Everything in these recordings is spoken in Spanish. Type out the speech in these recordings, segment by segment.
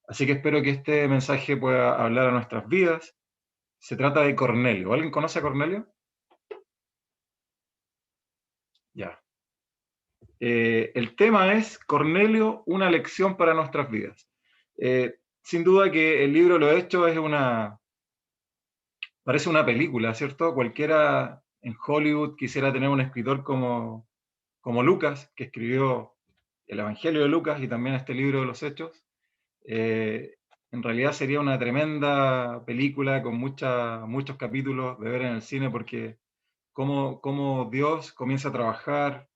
Así que espero que este mensaje pueda hablar a nuestras vidas. Se trata de Cornelio. ¿Alguien conoce a Cornelio? Ya. El tema es Cornelio, una lección para nuestras vidas. Sin duda que el libro Lo Hecho parece una película, ¿cierto? Cualquiera en Hollywood quisiera tener un escritor como Lucas, que escribió el Evangelio de Lucas y también este libro de los Hechos. En realidad sería una tremenda película con muchos capítulos de ver en el cine, porque cómo Dios comienza a trabajar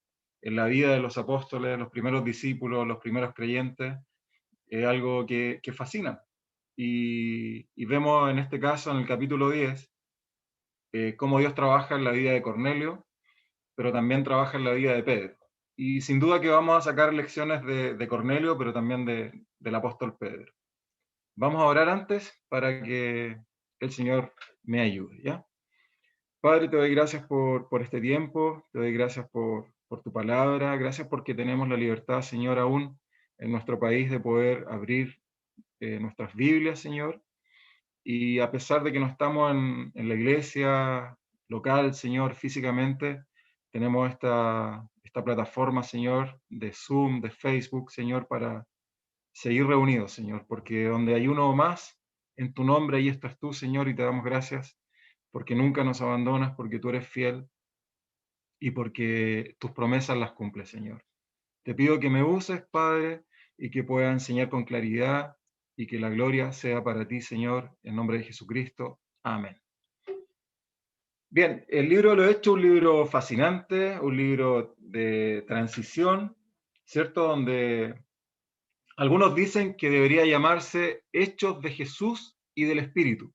en la vida de los apóstoles, los primeros discípulos, los primeros creyentes, es algo que fascina. Y vemos en este caso, en el capítulo 10, cómo Dios trabaja en la vida de Cornelio, pero también trabaja en la vida de Pedro. Y sin duda que vamos a sacar lecciones de Cornelio, pero también del apóstol Pedro. Vamos a orar antes para que el Señor me ayude, ¿ya? Padre, te doy gracias por este tiempo, te doy gracias por tu palabra, gracias porque tenemos la libertad, Señor, aún en nuestro país de poder abrir nuestras Biblias, Señor, y a pesar de que no estamos en la iglesia local, Señor, físicamente, tenemos esta plataforma, Señor, de Zoom, de Facebook, Señor, para seguir reunidos, Señor, porque donde hay uno o más, en tu nombre, ahí estás tú, Señor, y te damos gracias porque nunca nos abandonas, porque tú eres fiel y porque tus promesas las cumples, Señor. Te pido que me uses, Padre, y que pueda enseñar con claridad y que la gloria sea para ti, Señor, en nombre de Jesucristo. Amén. Bien, el libro lo he hecho un libro fascinante, un libro de transición, ¿cierto? Donde algunos dicen que debería llamarse Hechos de Jesús y del Espíritu,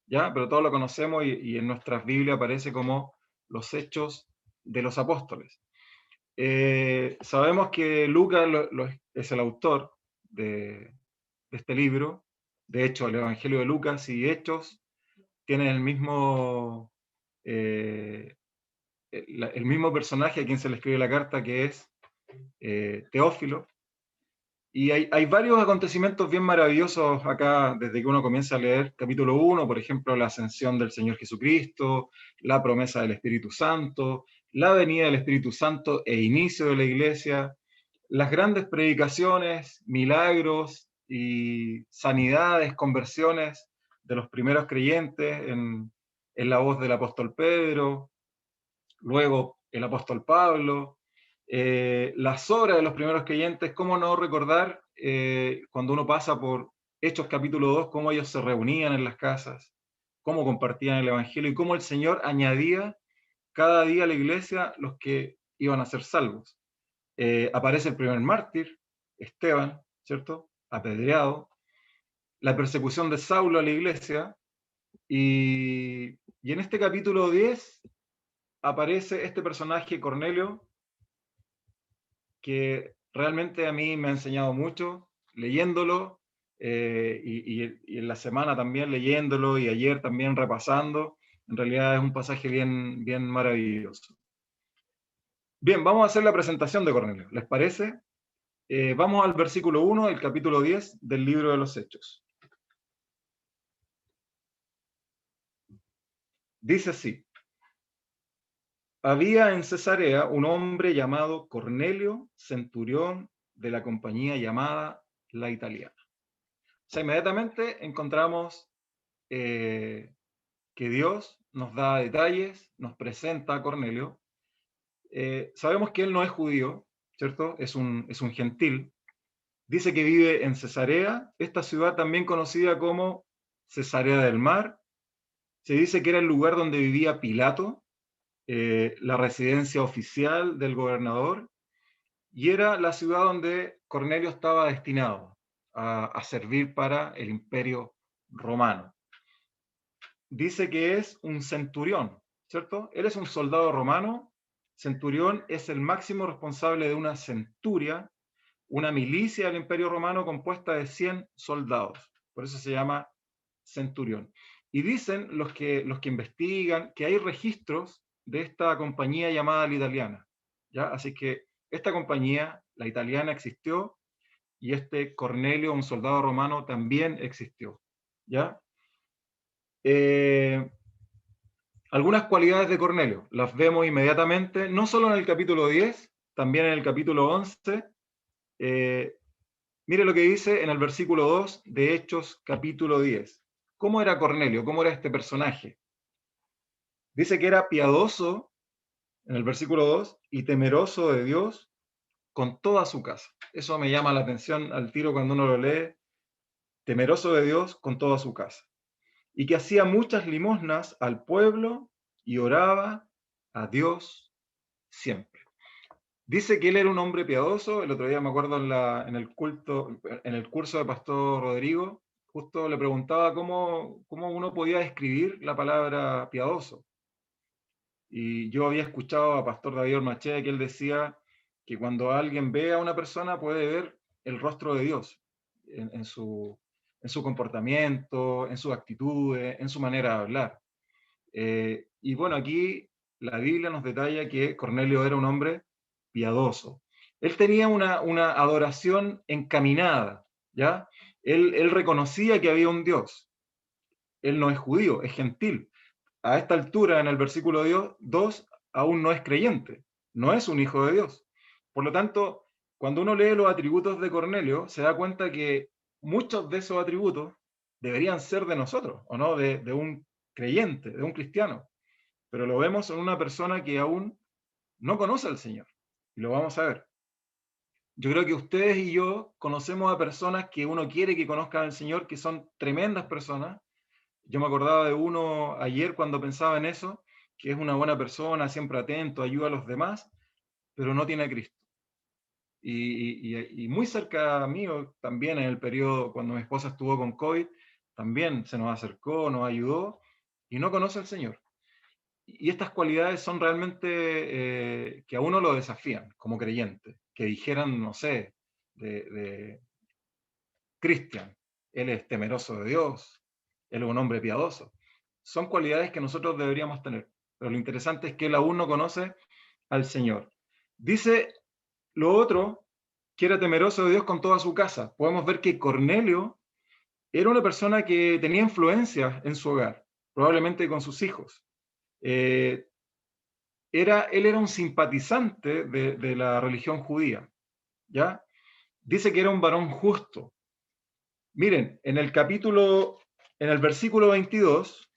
¿ya? Pero todos lo conocemos y en nuestras Biblias aparece como los Hechos de los Apóstoles. Sabemos que Lucas es el autor de este libro. De hecho, el Evangelio de Lucas y Hechos tienen el mismo personaje a quien se le escribe la carta, que es Teófilo. Y hay varios acontecimientos bien maravillosos acá desde que uno comienza a leer capítulo 1, por ejemplo, la ascensión del Señor Jesucristo, la promesa del Espíritu Santo, la venida del Espíritu Santo e inicio de la iglesia, las grandes predicaciones, milagros y sanidades, conversiones de los primeros creyentes en la voz del apóstol Pedro, luego el apóstol Pablo, las obras de los primeros creyentes. ¿Cómo no recordar cuando uno pasa por Hechos capítulo 2, cómo ellos se reunían en las casas, cómo compartían el Evangelio y cómo el Señor añadía cada día a la iglesia los que iban a ser salvos? Aparece el primer mártir, Esteban, ¿cierto? Apedreado, la persecución de Saulo a la iglesia, y en este capítulo 10 aparece este personaje, Cornelio, que realmente a mí me ha enseñado mucho leyéndolo, y en la semana también leyéndolo y ayer también repasando. En realidad es un pasaje bien, bien maravilloso. Bien, vamos a hacer la presentación de Cornelio, ¿les parece? Vamos al versículo 1 del capítulo 10 del libro de los Hechos. Dice así: había en Cesarea un hombre llamado Cornelio, centurión de la compañía llamada La Italiana. O sea, inmediatamente encontramos que Dios nos da detalles, nos presenta a Cornelio. Sabemos que él no es judío, ¿cierto? Es un gentil. Dice que vive en Cesarea, esta ciudad también conocida como Cesarea del Mar. Se dice que era el lugar donde vivía Pilato, la residencia oficial del gobernador, y era la ciudad donde Cornelio estaba destinado a servir para el imperio romano. Dice que es un centurión, ¿cierto? Él es un soldado romano. Centurión es el máximo responsable de una centuria, una milicia del imperio romano compuesta de 100 soldados. Por eso se llama centurión. Y dicen los que investigan que hay registros de esta compañía llamada La Italiana, ¿ya? Así que esta compañía, La Italiana, existió y este Cornelio, un soldado romano, también existió. ¿Ya? Algunas cualidades de Cornelio las vemos inmediatamente, no solo en el capítulo 10, también en el capítulo 11. Mire lo que dice en el versículo 2 de Hechos capítulo 10. ¿Cómo era Cornelio? ¿Cómo era este personaje? Dice que era piadoso, en el versículo 2, y temeroso de Dios con toda su casa. Eso me llama la atención al tiro cuando uno lo lee. Temeroso de Dios con toda su casa. Y que hacía muchas limosnas al pueblo y oraba a Dios siempre. Dice que él era un hombre piadoso. El otro día me acuerdo en el culto, en el curso de Pastor Rodrigo, justo le preguntaba cómo uno podía describir la palabra piadoso. Y yo había escuchado a Pastor David Ormachea que él decía que cuando alguien ve a una persona puede ver el rostro de Dios en su comportamiento, en sus actitudes, en su manera de hablar. Y bueno, aquí la Biblia nos detalla que Cornelio era un hombre piadoso. Él tenía una adoración encaminada, ¿ya? Él reconocía que había un Dios. Él no es judío, es gentil. A esta altura, en el versículo 2, aún no es creyente, no es un hijo de Dios. Por lo tanto, cuando uno lee los atributos de Cornelio, se da cuenta que muchos de esos atributos deberían ser de nosotros, ¿o no? De un creyente, de un cristiano. Pero lo vemos en una persona que aún no conoce al Señor. Y lo vamos a ver. Yo creo que ustedes y yo conocemos a personas que uno quiere que conozcan al Señor, que son tremendas personas. Yo me acordaba de uno ayer cuando pensaba en eso, que es una buena persona, siempre atento, ayuda a los demás, pero no tiene a Cristo. Y muy cerca mío, también en el periodo cuando mi esposa estuvo con COVID, también se nos acercó, nos ayudó y no conoce al Señor. Y estas cualidades son realmente que a uno lo desafían como creyente, que dijeran, no sé, de Cristian, él es temeroso de Dios, él es un hombre piadoso. Son cualidades que nosotros deberíamos tener, pero lo interesante es que él aún no conoce al Señor. Dice lo otro, que era temeroso de Dios con toda su casa. Podemos ver que Cornelio era una persona que tenía influencia en su hogar, probablemente con sus hijos. Eh, él era un simpatizante de la religión judía, ¿ya? Dice que era un varón justo. Miren, en el versículo 22,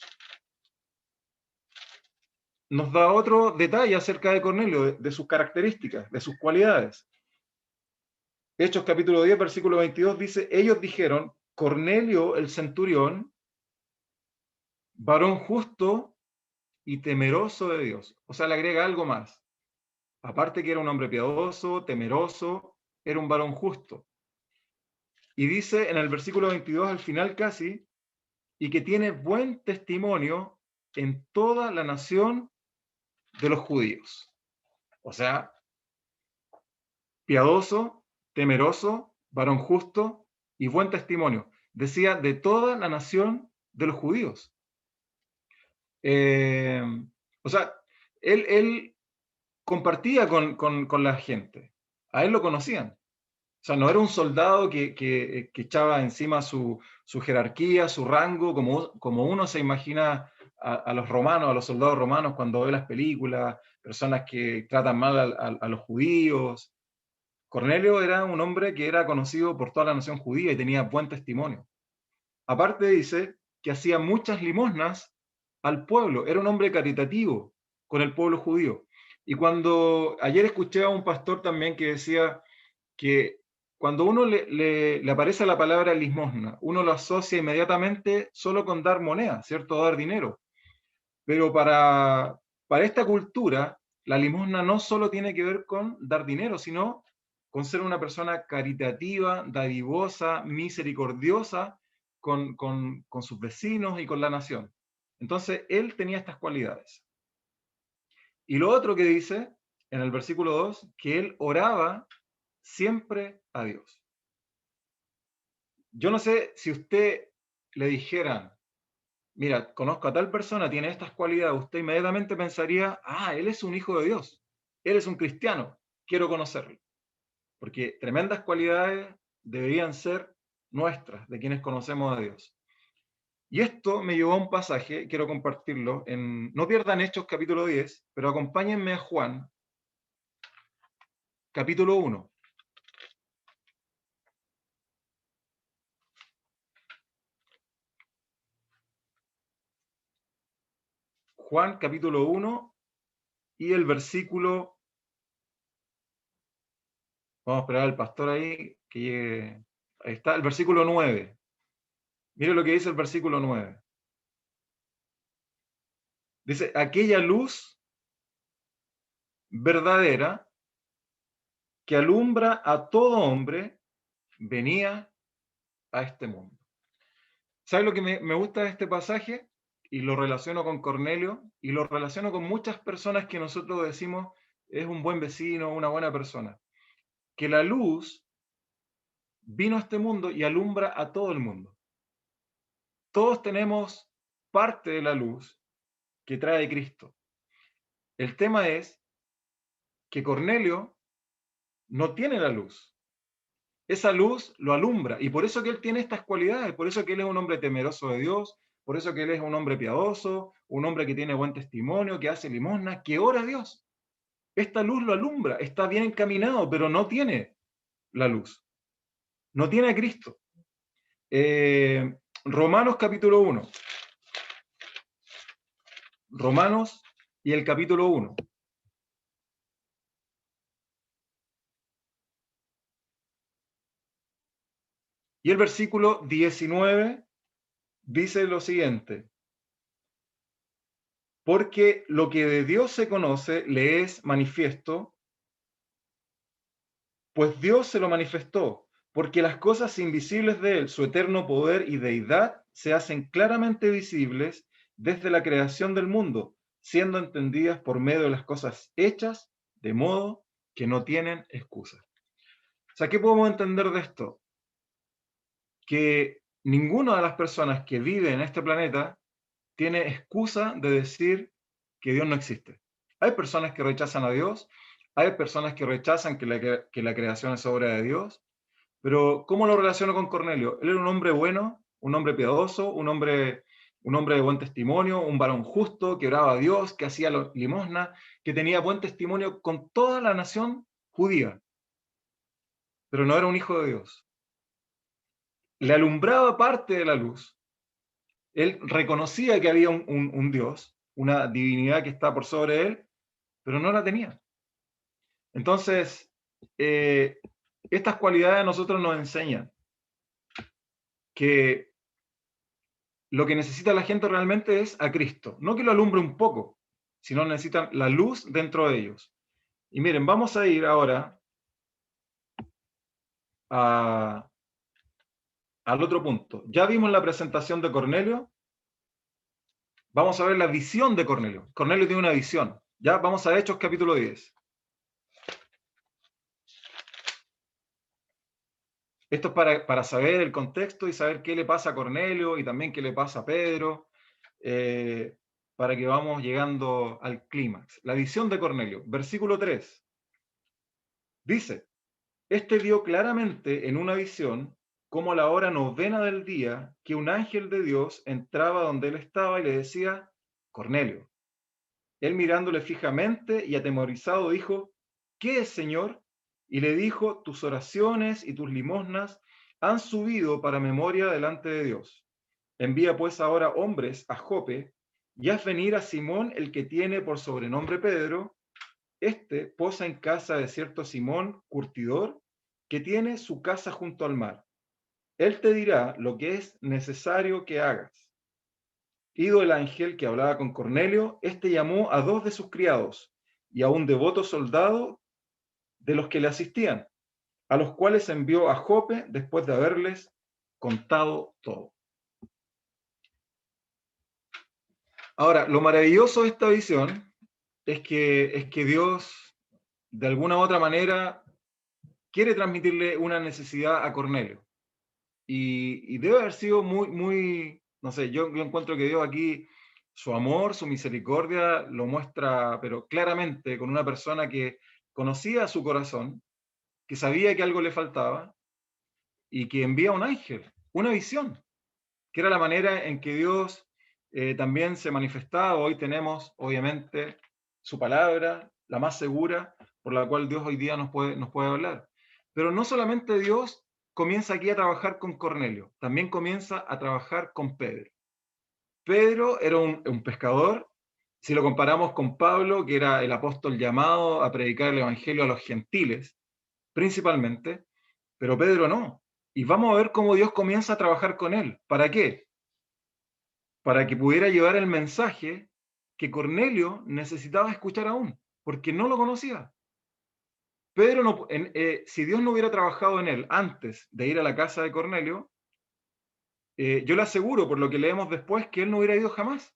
nos da otro detalle acerca de Cornelio, de sus características, de sus cualidades. Hechos capítulo 10, versículo 22 dice, ellos dijeron, Cornelio el centurión, varón justo y temeroso de Dios. O sea, le agrega algo más. Aparte que era un hombre piadoso, temeroso, era un varón justo. Y dice en el versículo 22 al final casi, y que tiene buen testimonio en toda la nación de los judíos. O sea, piadoso, temeroso, varón justo y buen testimonio. Decía de toda la nación de los judíos. Eh, o sea, él compartía con la gente. A él lo conocían. O sea, no era un soldado que echaba encima su jerarquía, su rango, como uno se imagina a los romanos, a los soldados romanos cuando ve las películas, personas que tratan mal a los judíos. Cornelio era un hombre que era conocido por toda la nación judía y tenía buen testimonio. Aparte dice que hacía muchas limosnas al pueblo, era un hombre caritativo con el pueblo judío. Y cuando ayer escuché a un pastor también que decía que cuando uno le aparece la palabra limosna, uno lo asocia inmediatamente solo con dar moneda, ¿cierto? Dar dinero. Pero para esta cultura, la limosna no solo tiene que ver con dar dinero, sino con ser una persona caritativa, dadivosa, misericordiosa con sus vecinos y con la nación. Entonces, él tenía estas cualidades. Y lo otro que dice en el versículo 2, que él oraba siempre a Dios. Yo no sé si usted le dijeran, mira, conozco a tal persona, tiene estas cualidades, usted inmediatamente pensaría, él es un hijo de Dios, él es un cristiano, quiero conocerlo. Porque tremendas cualidades deberían ser nuestras, de quienes conocemos a Dios. Y esto me llevó a un pasaje, quiero compartirlo, no pierdan Hechos capítulo 10, pero acompáñenme a Juan, capítulo 1. Juan, capítulo 1, y el versículo... Vamos a esperar al pastor ahí, que llegue. Ahí está, el versículo 9. Mire lo que dice el versículo 9. Dice, aquella luz verdadera que alumbra a todo hombre venía a este mundo. ¿Sabes lo que me gusta de este pasaje? Y lo relaciono con Cornelio y lo relaciono con muchas personas que nosotros decimos es un buen vecino, una buena persona. Que la luz vino a este mundo y alumbra a todo el mundo. Todos tenemos parte de la luz que trae Cristo. El tema es que Cornelio no tiene la luz. Esa luz lo alumbra y por eso que él tiene estas cualidades, por eso que él es un hombre temeroso de Dios, por eso que él es un hombre piadoso, un hombre que tiene buen testimonio, que hace limosna, que ora a Dios. Esta luz lo alumbra, está bien encaminado, pero no tiene la luz. No tiene a Cristo. Romanos capítulo 1. Romanos y el capítulo 1. Y el versículo 19 dice lo siguiente: porque lo que de Dios se conoce le es manifiesto, pues Dios se lo manifestó, porque las cosas invisibles de Él, su eterno poder y deidad, se hacen claramente visibles desde la creación del mundo, siendo entendidas por medio de las cosas hechas, de modo que no tienen excusa. O sea, ¿qué podemos entender de esto? Que ninguna de las personas que vive en este planeta tiene excusa de decir que Dios no existe. Hay personas que rechazan a Dios, hay personas que rechazan que la creación es obra de Dios, pero ¿cómo lo relaciono con Cornelio? Él era un hombre bueno, un hombre piadoso, un hombre de buen testimonio, un varón justo, que oraba a Dios, que hacía limosna, que tenía buen testimonio con toda la nación judía, pero no era un hijo de Dios. Le alumbraba parte de la luz. Él reconocía que había un Dios, una divinidad que está por sobre él, pero no la tenía. Entonces, estas cualidades a nosotros nos enseñan que lo que necesita la gente realmente es a Cristo. No que lo alumbre un poco, sino necesitan la luz dentro de ellos. Y miren, vamos a ir ahora al otro punto. Ya vimos la presentación de Cornelio. Vamos a ver la visión de Cornelio. Cornelio tiene una visión. Ya vamos a Hechos capítulo 10. Esto es para saber el contexto y saber qué le pasa a Cornelio y también qué le pasa a Pedro, para que vamos llegando al clímax. La visión de Cornelio, versículo 3. Dice, este vio claramente en una visión, como a la hora novena del día, que un ángel de Dios entraba donde él estaba y le decía, Cornelio. Él mirándole fijamente y atemorizado dijo, ¿qué es, Señor? Y le dijo, tus oraciones y tus limosnas han subido para memoria delante de Dios. Envía pues ahora hombres a Jope y haz venir a Simón, el que tiene por sobrenombre Pedro. Este posa en casa de cierto Simón, curtidor, que tiene su casa junto al mar. Él te dirá lo que es necesario que hagas. Ido el ángel que hablaba con Cornelio, este llamó a 2 de sus criados y a un devoto soldado de los que le asistían, a los cuales envió a Jope después de haberles contado todo. Ahora, lo maravilloso de esta visión es que Dios, de alguna u otra manera, quiere transmitirle una necesidad a Cornelio. Y debe haber sido muy, no sé, yo encuentro que Dios aquí, su amor, su misericordia, lo muestra, pero claramente, con una persona que conocía su corazón, que sabía que algo le faltaba, y que envía un ángel, una visión, que era la manera en que Dios también se manifestaba. Hoy tenemos, obviamente, su palabra, la más segura, por la cual Dios hoy día nos puede hablar. Pero no solamente Dios comienza aquí a trabajar con Cornelio, también comienza a trabajar con Pedro. Pedro era un pescador. Si lo comparamos con Pablo, que era el apóstol llamado a predicar el evangelio a los gentiles, principalmente, pero Pedro no. Y vamos a ver cómo Dios comienza a trabajar con él. ¿Para qué? Para que pudiera llevar el mensaje que Cornelio necesitaba escuchar aún, porque no lo conocía. Pedro, si Dios no hubiera trabajado en él antes de ir a la casa de Cornelio, yo le aseguro, por lo que leemos después, que él no hubiera ido jamás.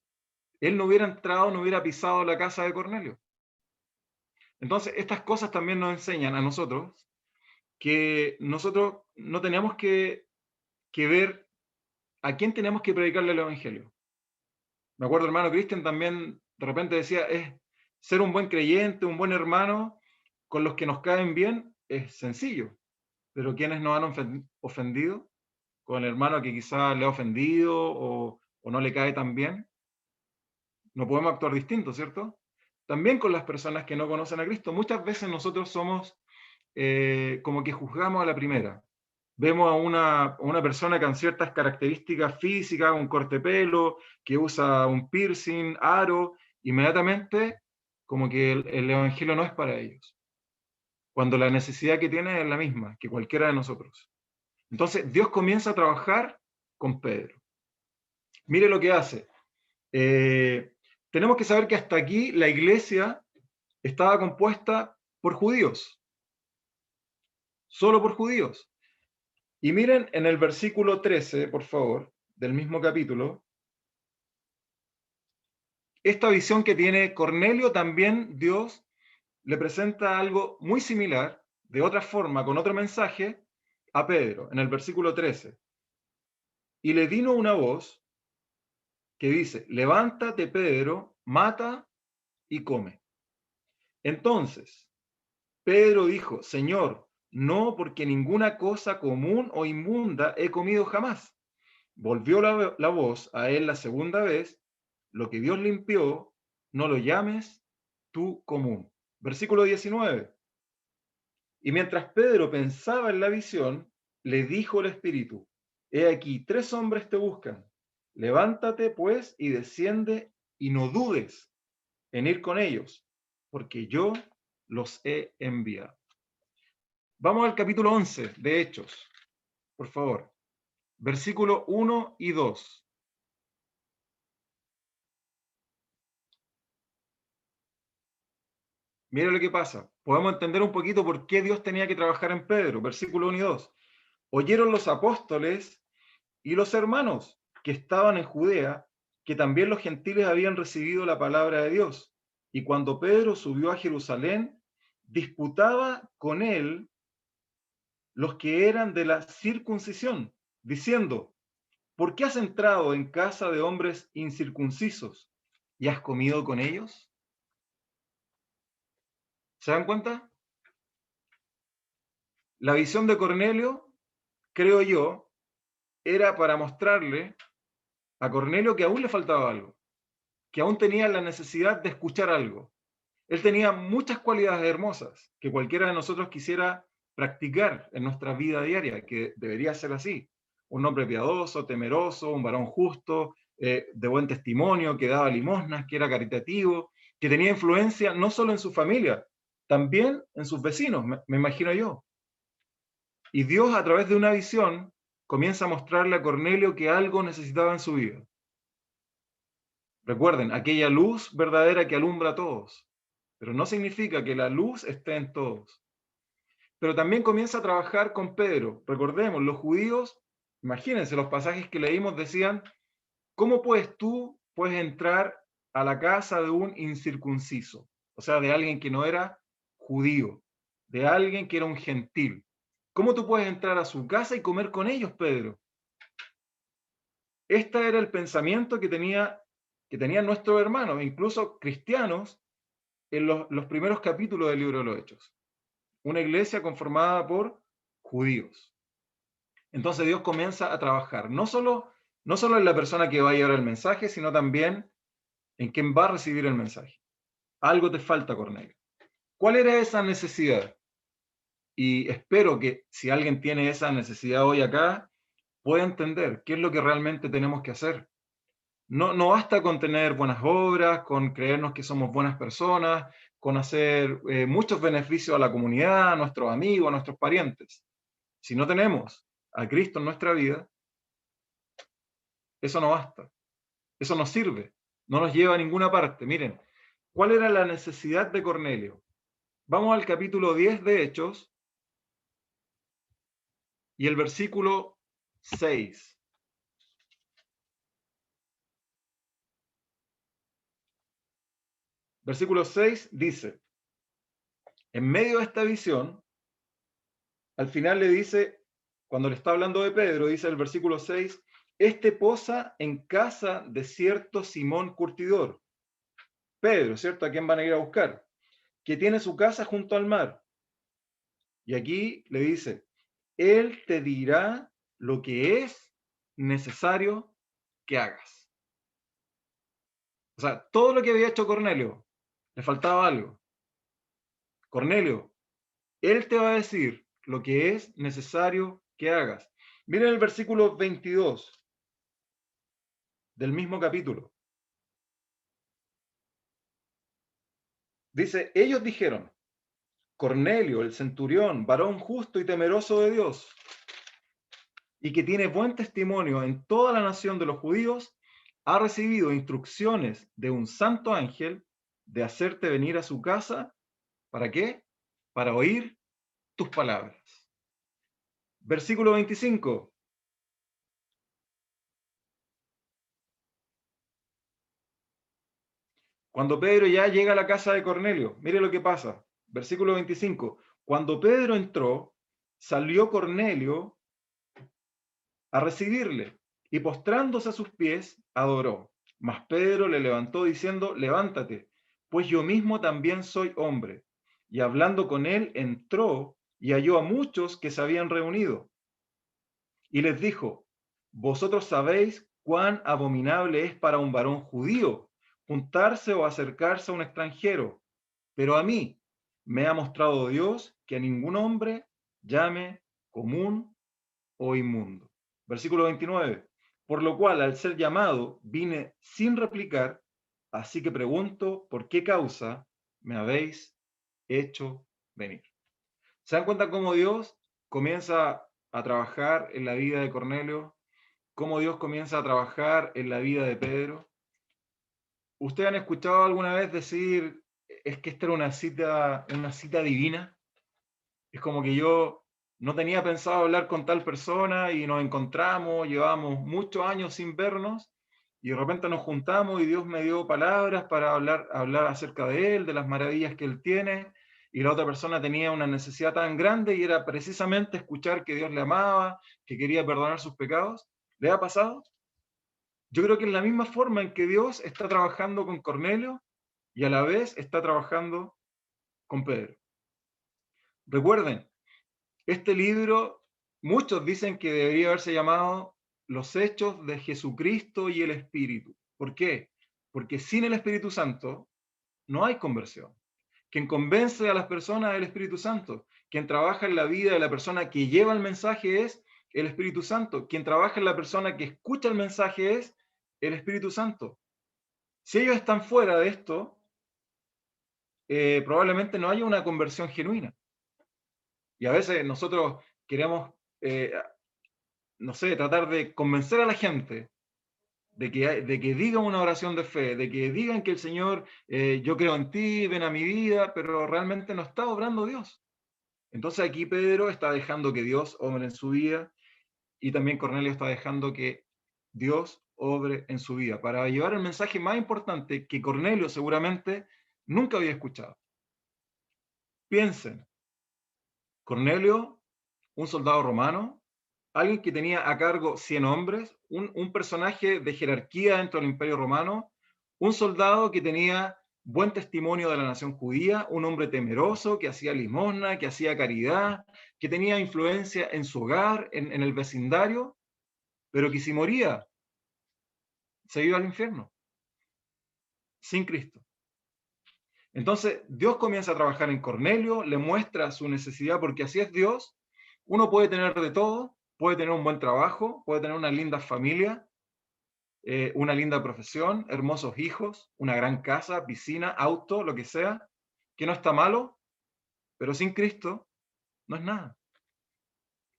Él no hubiera entrado, no hubiera pisado la casa de Cornelio. Entonces, estas cosas también nos enseñan a nosotros que nosotros no tenemos que ver a quién tenemos que predicarle el evangelio. Me acuerdo, hermano Cristian también de repente decía, es ser un buen creyente, un buen hermano, con los que nos caen bien, es sencillo. Pero quienes nos han ofendido, con el hermano que quizás le ha ofendido o no le cae tan bien, no podemos actuar distinto, ¿cierto? También con las personas que no conocen a Cristo. Muchas veces nosotros somos como que juzgamos a la primera. Vemos a una persona con ciertas características físicas, un corte de pelo, que usa un piercing, aro, inmediatamente como que el evangelio no es para ellos. Cuando la necesidad que tiene es la misma que cualquiera de nosotros. Entonces Dios comienza a trabajar con Pedro. Mire lo que hace. Tenemos que saber que hasta aquí la iglesia estaba compuesta por judíos, solo por judíos. Y miren en el versículo 13, por favor, del mismo capítulo, esta visión que tiene Cornelio, también Dios le presenta algo muy similar, de otra forma, con otro mensaje, a Pedro, en el versículo 13. Y le vino una voz que dice, levántate, Pedro, mata y come. Entonces, Pedro dijo, Señor, no, porque ninguna cosa común o inmunda he comido jamás. Volvió la voz a él la segunda vez, lo que Dios limpió, no lo llames tú común. Versículo 19. Y mientras Pedro pensaba en la visión, le dijo el Espíritu, he aquí, 3 hombres te buscan. Levántate, pues, y desciende, y no dudes en ir con ellos, porque yo los he enviado. Vamos al capítulo 11 de Hechos, por favor. Versículo 1 y 2. Mira lo que pasa. Podemos entender un poquito por qué Dios tenía que trabajar en Pedro. Versículo 1 y 2. Oyeron los apóstoles y los hermanos que estaban en Judea, que también los gentiles habían recibido la palabra de Dios. Y cuando Pedro subió a Jerusalén, disputaba con él los que eran de la circuncisión, diciendo, ¿por qué has entrado en casa de hombres incircuncisos y has comido con ellos? ¿Se dan cuenta? La visión de Cornelio, creo yo, era para mostrarle a Cornelio que aún le faltaba algo, que aún tenía la necesidad de escuchar algo. Él tenía muchas cualidades hermosas que cualquiera de nosotros quisiera practicar en nuestra vida diaria, que debería ser así. Un hombre piadoso, temeroso, un varón justo, de buen testimonio, que daba limosnas, que era caritativo, que tenía influencia no solo en su familia, también en sus vecinos, me imagino yo. Y Dios, a través de una visión, comienza a mostrarle a Cornelio que algo necesitaba en su vida. Recuerden, aquella luz verdadera que alumbra a todos, pero no significa que la luz esté en todos. Pero también comienza a trabajar con Pedro. Recordemos, los judíos, imagínense, los pasajes que leímos decían, ¿cómo puedes entrar a la casa de un incircunciso? O sea, de alguien que no era judío, de alguien que era un gentil. ¿Cómo tú puedes entrar a su casa y comer con ellos, Pedro? Este era el pensamiento que tenían nuestros hermanos, incluso cristianos, en los primeros capítulos del libro de los Hechos. Una iglesia conformada por judíos. Entonces Dios comienza a trabajar, no solo en la persona que va a llevar el mensaje, sino también en quien va a recibir el mensaje. Algo te falta, Cornelio. ¿Cuál era esa necesidad? Y espero que si alguien tiene esa necesidad hoy acá, pueda entender qué es lo que realmente tenemos que hacer. No basta con tener buenas obras, con creernos que somos buenas personas, con hacer muchos beneficios a la comunidad, a nuestros amigos, a nuestros parientes. Si no tenemos a Cristo en nuestra vida, eso no basta. Eso no sirve. No nos lleva a ninguna parte. Miren, ¿cuál era la necesidad de Cornelio? Vamos al capítulo 10 de Hechos y el versículo 6. Versículo 6 dice, en medio de esta visión, al final le dice, cuando le está hablando de Pedro, dice el versículo 6, este posa en casa de cierto Simón Curtidor. Pedro, ¿cierto? ¿A quién van a ir a buscar? Que tiene su casa junto al mar. Y aquí le dice, él te dirá lo que es necesario que hagas. O sea, todo lo que había hecho Cornelio, le faltaba algo. Cornelio, él te va a decir lo que es necesario que hagas. Miren el versículo 22 del mismo capítulo. Dice, ellos dijeron, Cornelio, el centurión, varón justo y temeroso de Dios, y que tiene buen testimonio en toda la nación de los judíos, ha recibido instrucciones de un santo ángel de hacerte venir a su casa. ¿Para qué? Para oír tus palabras. Versículo 25. Cuando Pedro ya llega a la casa de Cornelio, mire lo que pasa. Versículo 25. Cuando Pedro entró, salió Cornelio a recibirle y postrándose a sus pies, adoró. Mas Pedro le levantó diciendo, levántate, pues yo mismo también soy hombre. Y hablando con él, entró y halló a muchos que se habían reunido. Y les dijo, vosotros sabéis cuán abominable es para un varón judío juntarse o acercarse a un extranjero, pero a mí me ha mostrado Dios que a ningún hombre llame común o inmundo. Versículo 29. Por lo cual, al ser llamado, vine sin replicar, así que pregunto, ¿por qué causa me habéis hecho venir? ¿Se dan cuenta cómo Dios comienza a trabajar en la vida de Cornelio? ¿Cómo Dios comienza a trabajar en la vida de Pedro? ¿Ustedes han escuchado alguna vez decir, es que esta era una cita divina? Es como que yo no tenía pensado hablar con tal persona y nos encontramos, llevamos muchos años sin vernos y de repente nos juntamos y Dios me dio palabras para hablar acerca de Él, de las maravillas que Él tiene, y la otra persona tenía una necesidad tan grande y era precisamente escuchar que Dios le amaba, que quería perdonar sus pecados. ¿Le ha pasado? Yo creo que es la misma forma en que Dios está trabajando con Cornelio y a la vez está trabajando con Pedro. Recuerden, este libro, muchos dicen que debería haberse llamado Los Hechos de Jesucristo y el Espíritu. ¿Por qué? Porque sin el Espíritu Santo no hay conversión. Quien convence a las personas es el Espíritu Santo. Quien trabaja en la vida de la persona que lleva el mensaje es el Espíritu Santo. Quien trabaja en la persona que escucha el mensaje es el Espíritu Santo. Si ellos están fuera de esto, probablemente no haya una conversión genuina. Y a veces nosotros queremos, no sé, tratar de convencer a la gente de que digan una oración de fe, de que digan que el Señor, yo creo en ti, ven a mi vida, pero realmente no está obrando Dios. Entonces aquí Pedro está dejando que Dios obre en su vida y también Cornelio está dejando que Dios obre en su vida para llevar el mensaje más importante que Cornelio seguramente nunca había escuchado. Piensen, Cornelio, un soldado romano, alguien que tenía a cargo 100 hombres, un personaje de jerarquía dentro del Imperio Romano, un soldado que tenía buen testimonio de la nación judía, un hombre temeroso, que hacía limosna, que hacía caridad, que tenía influencia en su hogar, en el vecindario, pero que si moría, se iba al infierno, sin Cristo. Entonces, Dios comienza a trabajar en Cornelio, le muestra su necesidad, porque así es Dios. Uno puede tener de todo, puede tener un buen trabajo, puede tener una linda familia, una linda profesión, hermosos hijos, una gran casa, piscina, auto, lo que sea, que no está malo, pero sin Cristo no es nada.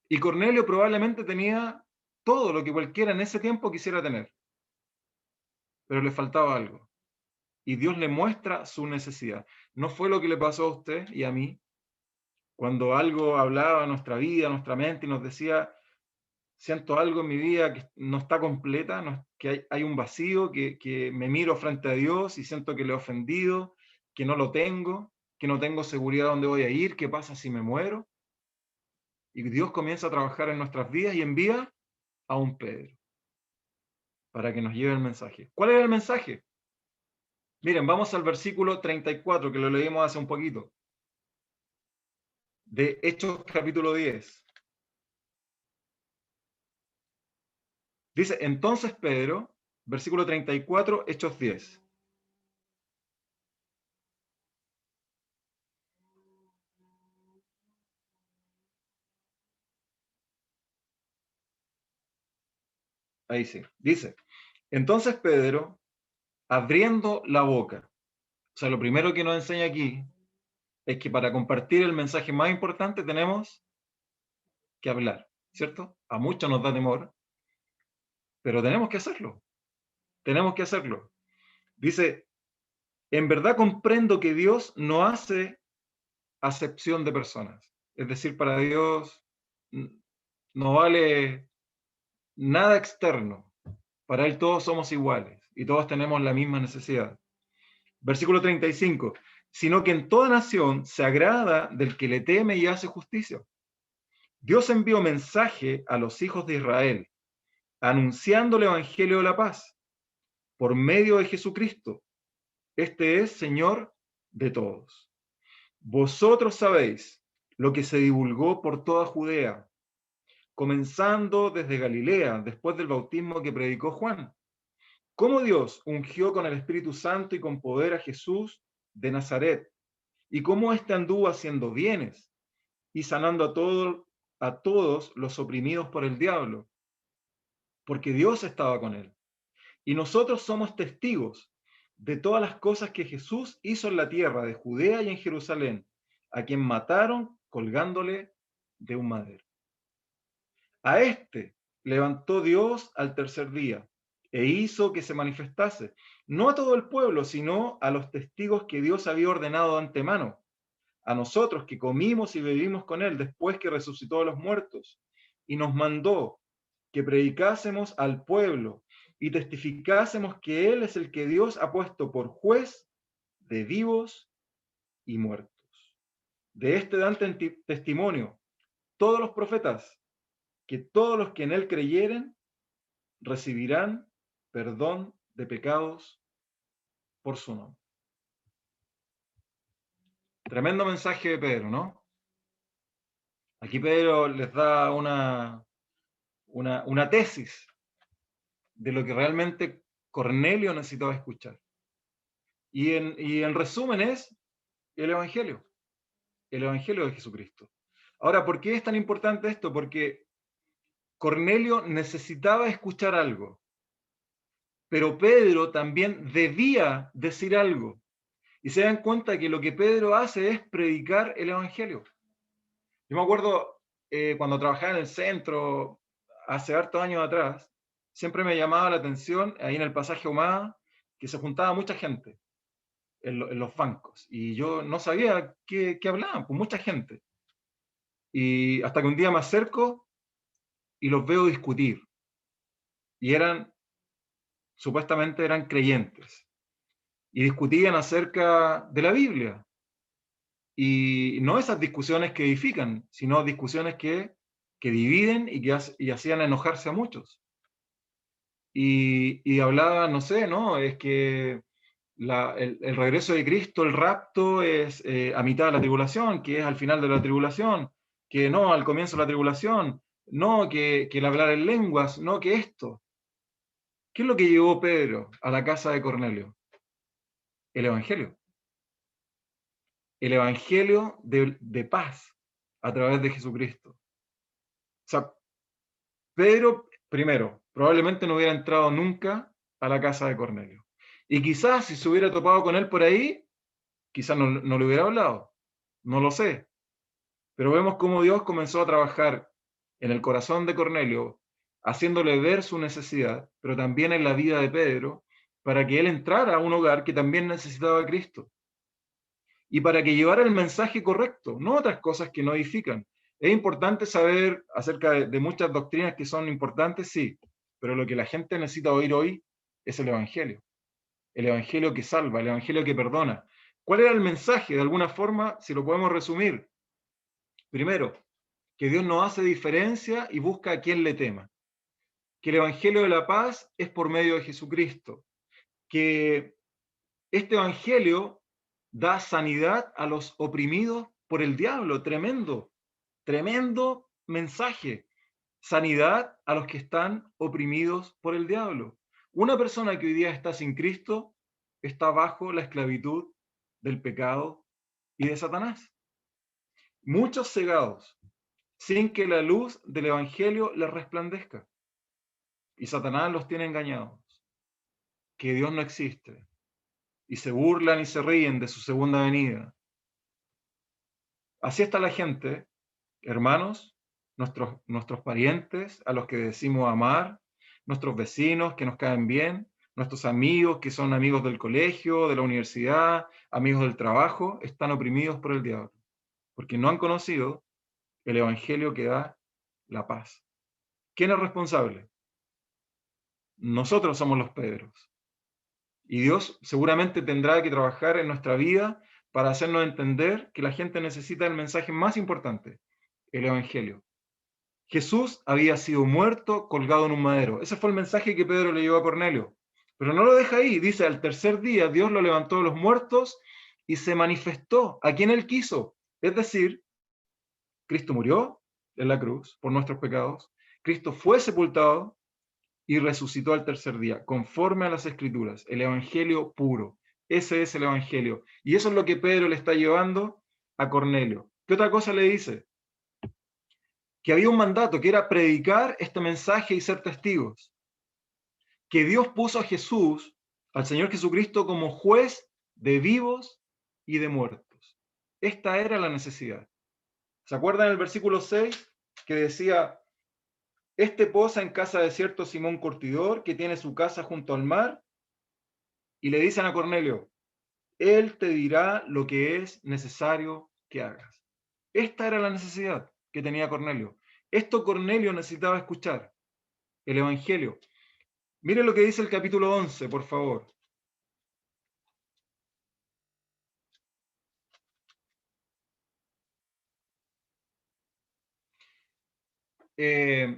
Y Cornelio probablemente tenía todo lo que cualquiera en ese tiempo quisiera tener, pero le faltaba algo. Y Dios le muestra su necesidad. ¿No fue lo que le pasó a usted y a mí? Cuando algo hablaba a nuestra vida, a nuestra mente y nos decía, siento algo en mi vida que no está completa, que hay un vacío, que me miro frente a Dios y siento que le he ofendido, que no lo tengo, que no tengo seguridad de dónde voy a ir, qué pasa si me muero. Y Dios comienza a trabajar en nuestras vidas y envía a un Pedro para que nos lleve el mensaje. ¿Cuál era el mensaje? Miren, vamos al versículo 34, que lo leímos hace un poquito, de Hechos capítulo 10. Dice, entonces Pedro, versículo 34, Hechos 10. Ahí sí. Dice, entonces Pedro, abriendo la boca. O sea, lo primero que nos enseña aquí es que para compartir el mensaje más importante tenemos que hablar, ¿cierto? A muchos nos da temor, pero tenemos que hacerlo. Tenemos que hacerlo. Dice, en verdad comprendo que Dios no hace acepción de personas. Es decir, para Dios no vale nada externo. Para Él todos somos iguales y todos tenemos la misma necesidad. Versículo 35. Sino que en toda nación se agrada del que le teme y hace justicia. Dios envió mensaje a los hijos de Israel, anunciando el evangelio de la paz, por medio de Jesucristo. Este es Señor de todos. Vosotros sabéis lo que se divulgó por toda Judea, comenzando desde Galilea, después del bautismo que predicó Juan. Cómo Dios ungió con el Espíritu Santo y con poder a Jesús de Nazaret, y cómo éste anduvo haciendo bienes y sanando a todos los oprimidos por el diablo, porque Dios estaba con él. Y nosotros somos testigos de todas las cosas que Jesús hizo en la tierra de Judea y en Jerusalén, a quien mataron colgándole de un madero. A este levantó Dios al tercer día e hizo que se manifestase, no a todo el pueblo, sino a los testigos que Dios había ordenado de antemano, a nosotros que comimos y bebimos con él después que resucitó de los muertos, y nos mandó que predicásemos al pueblo y testificásemos que él es el que Dios ha puesto por juez de vivos y muertos. De este dan testimonio todos los profetas, que todos los que en él creyeren recibirán perdón de pecados por su nombre. Tremendo mensaje de Pedro, ¿no? Aquí Pedro les da una tesis de lo que realmente Cornelio necesitaba escuchar. Y en resumen es el Evangelio de Jesucristo. Ahora, ¿por qué es tan importante esto? Porque Cornelio necesitaba escuchar algo, pero Pedro también debía decir algo. Y se dan cuenta que lo que Pedro hace es predicar el Evangelio. Yo me acuerdo cuando trabajaba en el centro, hace hartos años atrás, siempre me llamaba la atención, ahí en el pasaje Humada, que se juntaba mucha gente en los bancos. Y yo no sabía qué hablaban, pues mucha gente. Y hasta que un día me acerco y los veo discutir. Y supuestamente eran creyentes. Y discutían acerca de la Biblia. Y no esas discusiones que edifican, sino discusiones que dividen y hacían enojarse a muchos. Y hablaban, no sé, ¿no? Es que el regreso de Cristo, el rapto, es a mitad de la tribulación, que es al final de la tribulación. que no al comienzo de la tribulación, no que el hablar en lenguas, no que esto. ¿Qué es lo que llevó Pedro a la casa de Cornelio? El Evangelio. El Evangelio de paz a través de Jesucristo. O sea, Pedro, primero, probablemente no hubiera entrado nunca a la casa de Cornelio. Y quizás si se hubiera topado con él por ahí, quizás no le hubiera hablado. No lo sé. Pero vemos cómo Dios comenzó a trabajar en el corazón de Cornelio, haciéndole ver su necesidad, pero también en la vida de Pedro, para que él entrara a un hogar que también necesitaba a Cristo. Y para que llevara el mensaje correcto, no otras cosas que no edifican. Es importante saber acerca de muchas doctrinas que son importantes, sí, pero lo que la gente necesita oír hoy es el Evangelio que salva, el Evangelio que perdona. ¿Cuál era el mensaje? De alguna forma, si lo podemos resumir. Primero, que Dios no hace diferencia y busca a quien le tema. Que el Evangelio de la paz es por medio de Jesucristo. Que este Evangelio da sanidad a los oprimidos por el diablo. Tremendo, tremendo mensaje. Sanidad a los que están oprimidos por el diablo. Una persona que hoy día está sin Cristo está bajo la esclavitud del pecado y de Satanás. Muchos cegados, sin que la luz del Evangelio les resplandezca. Y Satanás los tiene engañados, que Dios no existe. Y se burlan y se ríen de su segunda venida. Así está la gente, hermanos, nuestros parientes, a los que decimos amar, nuestros vecinos que nos caen bien, nuestros amigos que son amigos del colegio, de la universidad, amigos del trabajo, están oprimidos por el diablo, porque no han conocido el Evangelio que da la paz. ¿Quién es responsable? Nosotros somos los Pedros. Y Dios seguramente tendrá que trabajar en nuestra vida para hacernos entender que la gente necesita el mensaje más importante, el Evangelio. Jesús había sido muerto colgado en un madero. Ese fue el mensaje que Pedro le llevó a Cornelio. Pero no lo deja ahí. Dice, al tercer día Dios lo levantó de los muertos y se manifestó a quien él quiso. Es decir, Cristo murió en la cruz por nuestros pecados. Cristo fue sepultado y resucitó al tercer día, conforme a las Escrituras, el Evangelio puro. Ese es el Evangelio. Y eso es lo que Pedro le está llevando a Cornelio. ¿Qué otra cosa le dice? Que había un mandato, que era predicar este mensaje y ser testigos. Que Dios puso a Jesús, al Señor Jesucristo, como juez de vivos y de muertos. Esta era la necesidad. ¿Se acuerdan el versículo 6 que decía, este posa en casa de cierto Simón Curtidor, que tiene su casa junto al mar? Y le dicen a Cornelio, él te dirá lo que es necesario que hagas. Esta era la necesidad que tenía Cornelio. Esto Cornelio necesitaba escuchar, el Evangelio. Miren lo que dice el capítulo 11, por favor. Es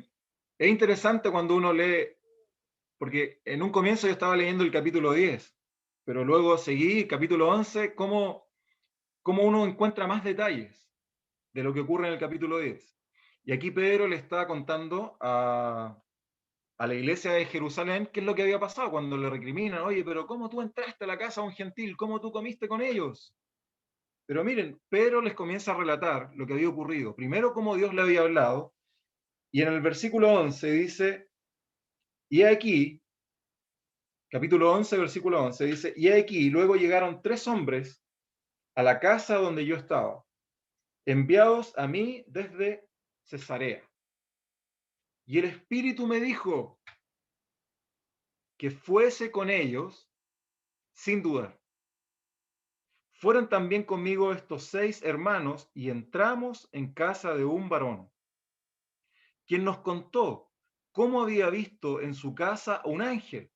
interesante cuando uno lee, porque en un comienzo yo estaba leyendo el capítulo 10, pero luego seguí capítulo 11, cómo uno encuentra más detalles de lo que ocurre en el capítulo 10. Y aquí Pedro le está contando a la iglesia de Jerusalén qué es lo que había pasado cuando le recriminan, oye, pero ¿cómo tú entraste a la casa de un gentil? ¿Cómo tú comiste con ellos? Pero miren, Pedro les comienza a relatar lo que había ocurrido. Primero, cómo Dios le había hablado, y en el versículo 11 dice, y aquí, capítulo 11, versículo 11, dice, y aquí, luego llegaron 3 hombres a la casa donde yo estaba, enviados a mí desde Cesarea. Y el Espíritu me dijo que fuese con ellos sin dudar. Fueron también conmigo estos 6 hermanos y entramos en casa de un varón, quien nos contó cómo había visto en su casa un ángel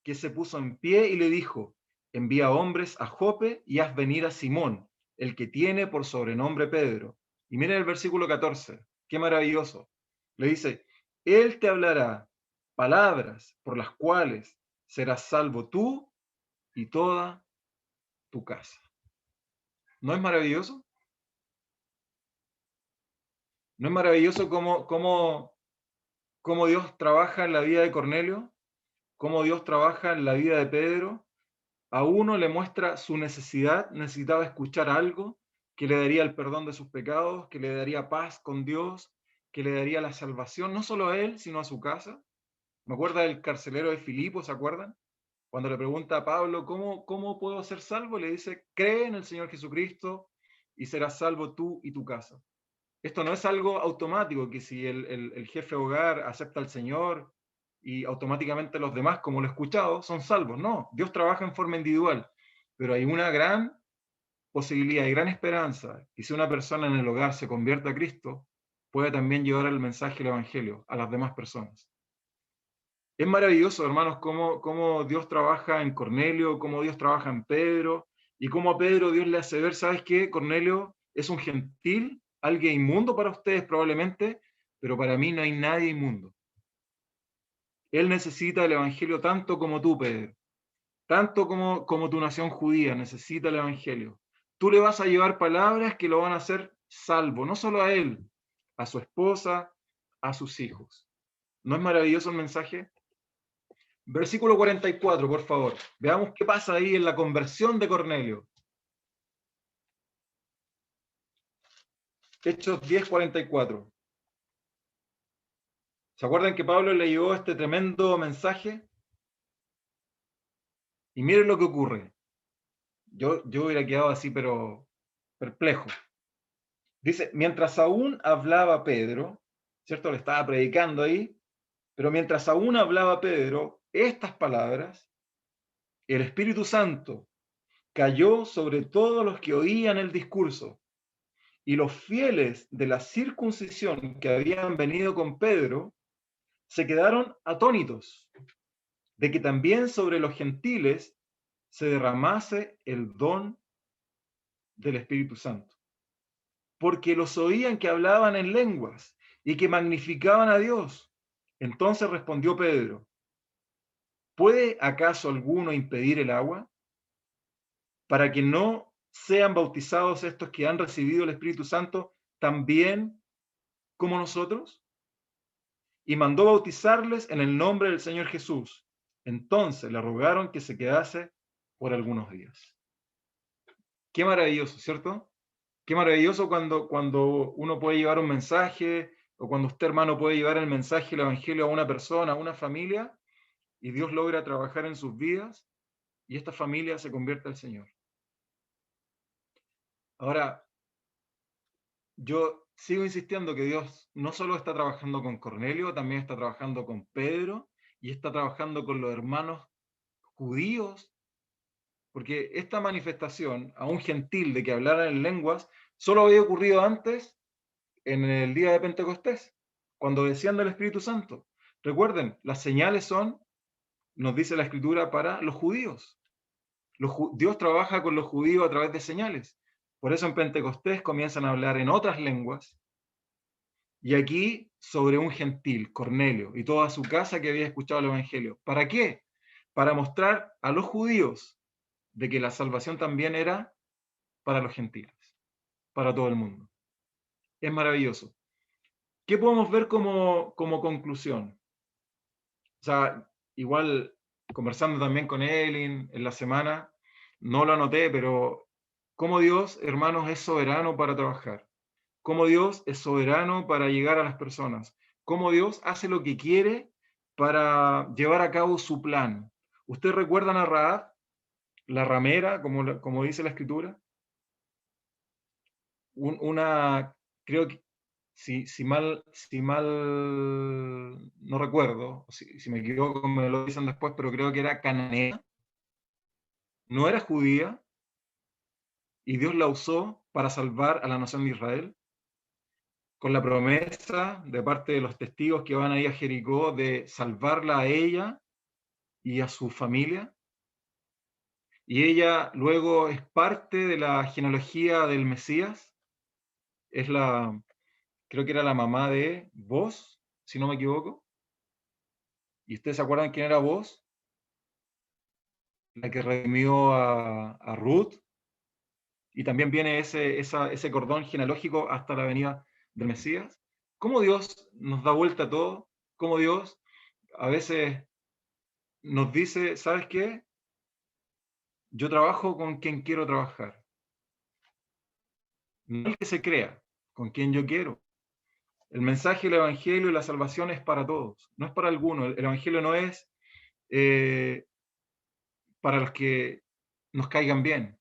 que se puso en pie y le dijo, envía hombres a Jope y haz venir a Simón, el que tiene por sobrenombre Pedro. Y miren el versículo 14, qué maravilloso. Le dice, él te hablará palabras por las cuales serás salvo tú y toda tu casa. ¿No es maravilloso? ¿No es maravilloso cómo Dios trabaja en la vida de Cornelio? ¿Cómo Dios trabaja en la vida de Pedro? A uno le muestra su necesidad, necesitaba escuchar algo que le daría el perdón de sus pecados, que le daría paz con Dios, que le daría la salvación, no solo a él, sino a su casa. Me acuerdo del carcelero de Filipo, ¿se acuerdan? Cuando le pregunta a Pablo, ¿cómo puedo ser salvo? Le dice, cree en el Señor Jesucristo y serás salvo tú y tu casa. Esto no es algo automático, que si el jefe de hogar acepta al Señor y automáticamente los demás, como lo he escuchado, son salvos. No, Dios trabaja en forma individual, pero hay una gran posibilidad y gran esperanza que si una persona en el hogar se convierte a Cristo, puede también llevar el mensaje del Evangelio a las demás personas. Es maravilloso, hermanos, cómo Dios trabaja en Cornelio, cómo Dios trabaja en Pedro, y cómo a Pedro Dios le hace ver, ¿sabes qué? Cornelio es un gentil, alguien inmundo para ustedes probablemente, pero para mí no hay nadie inmundo. Él necesita el Evangelio tanto como tú, Pedro, tanto como tu nación judía necesita el Evangelio. Tú le vas a llevar palabras que lo van a hacer salvo, no solo a él, a su esposa, a sus hijos. ¿No es maravilloso el mensaje? Versículo 44, por favor. Veamos qué pasa ahí en la conversión de Cornelio. Hechos 10:44. ¿Se acuerdan que Pablo le llevó este tremendo mensaje? Y miren lo que ocurre. Yo hubiera quedado así, pero perplejo. Dice, mientras aún hablaba Pedro, ¿cierto? Le estaba predicando ahí, pero mientras aún hablaba Pedro estas palabras, el Espíritu Santo cayó sobre todos los que oían el discurso. Y los fieles de la circuncisión que habían venido con Pedro se quedaron atónitos de que también sobre los gentiles se derramase el don del Espíritu Santo. Porque los oían que hablaban en lenguas y que magnificaban a Dios. Entonces respondió Pedro, ¿puede acaso alguno impedir el agua para que no sean bautizados estos que han recibido el Espíritu Santo también como nosotros? Y mandó bautizarles en el nombre del Señor Jesús. Entonces le rogaron que se quedase por algunos días. Qué maravilloso, ¿cierto? Qué maravilloso cuando uno puede llevar un mensaje, o cuando usted, hermano, puede llevar el mensaje, el evangelio a una persona, a una familia, y Dios logra trabajar en sus vidas, y esta familia se convierte al Señor. Ahora, yo sigo insistiendo que Dios no solo está trabajando con Cornelio, también está trabajando con Pedro, y está trabajando con los hermanos judíos, porque esta manifestación a un gentil de que hablaran en lenguas solo había ocurrido antes en el día de Pentecostés, cuando decían del Espíritu Santo. Recuerden, las señales son, nos dice la Escritura, para los judíos. Dios trabaja con los judíos a través de señales. Por eso en Pentecostés comienzan a hablar en otras lenguas, y aquí sobre un gentil, Cornelio, y toda su casa que había escuchado el Evangelio. ¿Para qué? Para mostrar a los judíos de que la salvación también era para los gentiles, para todo el mundo. Es maravilloso. ¿Qué podemos ver como conclusión? O sea, igual conversando también con Elin en la semana, no lo anoté, pero cómo Dios, hermanos, es soberano para trabajar. Cómo Dios es soberano para llegar a las personas. Cómo Dios hace lo que quiere para llevar a cabo su plan. ¿Ustedes recuerdan a Rahab, la ramera, como dice la Escritura? Creo que si mal no recuerdo, si me equivoco me lo dicen después, pero creo que era cananea, no era judía, y Dios la usó para salvar a la nación de Israel, con la promesa de parte de los testigos que van ahí a Jericó de salvarla a ella y a su familia. Y ella luego es parte de la genealogía del Mesías, creo que era la mamá de Boz, si no me equivoco. ¿Y ustedes se acuerdan quién era Boz? La que redimió a Ruth, y también viene ese cordón genealógico hasta la venida del Mesías. cómo Dios nos da vuelta a todo, cómo Dios a veces nos dice, ¿sabes qué? Yo trabajo con quien quiero trabajar. No el que se crea, con quien yo quiero. El mensaje del Evangelio y la salvación es para todos, no es para algunos. El Evangelio no es eh, para los que nos caigan bien,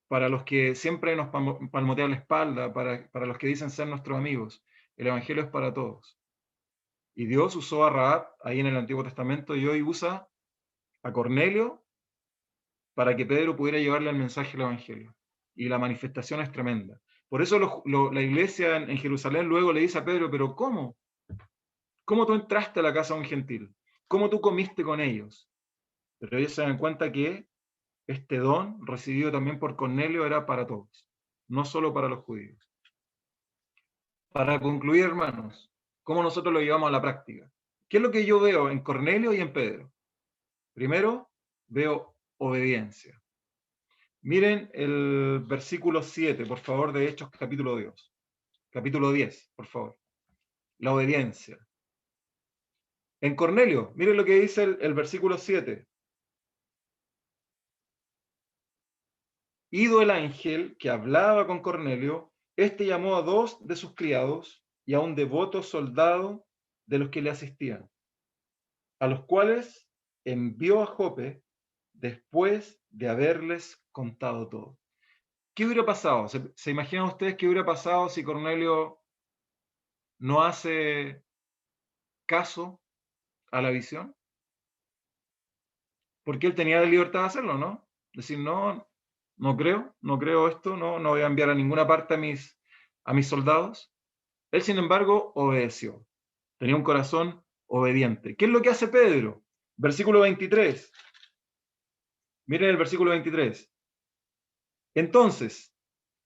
para los que siempre nos palmotean la espalda, para los que dicen ser nuestros amigos. El Evangelio es para todos. Y Dios usó a Rahab ahí en el Antiguo Testamento y hoy usa a Cornelio para que Pedro pudiera llevarle el mensaje del Evangelio. Y la manifestación es tremenda. Por eso la iglesia en Jerusalén luego le dice a Pedro, pero ¿cómo? ¿Cómo tú entraste a la casa de un gentil? ¿Cómo tú comiste con ellos? Pero ellos se dan cuenta que este don recibido también por Cornelio era para todos, no solo para los judíos. Para concluir, hermanos, ¿cómo nosotros lo llevamos a la práctica? ¿Qué es lo que yo veo en Cornelio y en Pedro? Primero, veo obediencia. Miren el versículo 7, por favor, de Hechos capítulo 10. Capítulo 10, por favor. La obediencia. En Cornelio, miren lo que dice el versículo 7. Ido el ángel que hablaba con Cornelio, este llamó a 2 de sus criados y a un devoto soldado de los que le asistían, a los cuales envió a Jope después de haberles contado todo. ¿Qué hubiera pasado? ¿Se imaginan ustedes qué hubiera pasado si Cornelio no hace caso a la visión? Porque él tenía la libertad de hacerlo, ¿no? Decir, no, no creo esto, no voy a enviar a ninguna parte a mis soldados. Él, sin embargo, obedeció. Tenía un corazón obediente. ¿Qué es lo que hace Pedro? Versículo 23. Miren el versículo 23. Entonces,